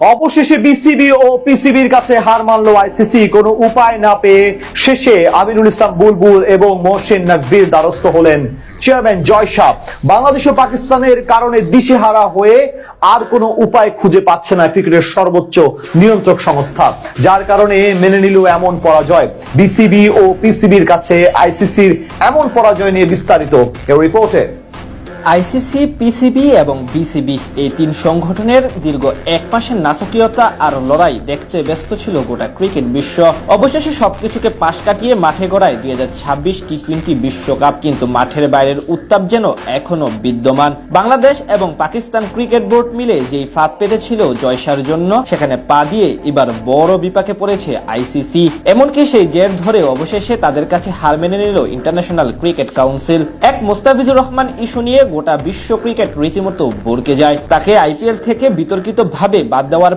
অবশেষে বিসিবি ও পিসিবির কাছে হার মানল আইসিসি। কোনো উপায় না পেয়ে শেষে আমিনুল ইসলাম বুলবুল এবং মোহসিন নকভীর দ্বারস্থ হলেন চেয়ারম্যান জয় শাহ। বাংলাদেশ ও পাকিস্তানের কারণে দিশেহারা হয়ে আর কোনো উপায় খুঁজে পাচ্ছে না ক্রিকেটের সর্বোচ্চ নিয়ন্ত্রক সংস্থা, যার কারণে মেনে নিল এমন পরাজয়। বিসিবি ও পিসিবির কাছে আইসিসির এমন পরাজয় নিয়ে বিস্তারিত এই রিপোর্টে। আইসিসি, পিসিবি এবং বিসিবি এই তিন সংগঠনের দীর্ঘ এক মাসের নাটকীয়তা আর লড়াই দেখতে ব্যস্ত ছিল গোটা ক্রিকেট বিশ্ব। অবশেষে সবকিছুকে পাশ কাটিয়ে মাঠে গড়ায় 2026 টি-20 বিশ্বকাপ, কিন্তু মাঠের বাইরের উত্তাপ যেন এখনো বিদ্যমান। বাংলাদেশ এবং পাকিস্তান ক্রিকেট বোর্ড মিলে যেই ফাঁদ পেতেছিল জয়শার জন্য, সেখানে পা দিয়ে এবার বড় বিপাকে পড়েছে আইসিসি। এমনকি সেই জের ধরে অবশেষে তাদের কাছে হার মেনে নিল ইন্টারন্যাশনাল ক্রিকেট কাউন্সিল। এক মুস্তাফিজুর রহমান ইস্যু নিয়ে গোটা বিশ্ব ক্রিকেট রীতিমতো ভড়কে যায়। তাকে আইপিএল থেকে বিতর্কিত ভাবে বাদ দেওয়ার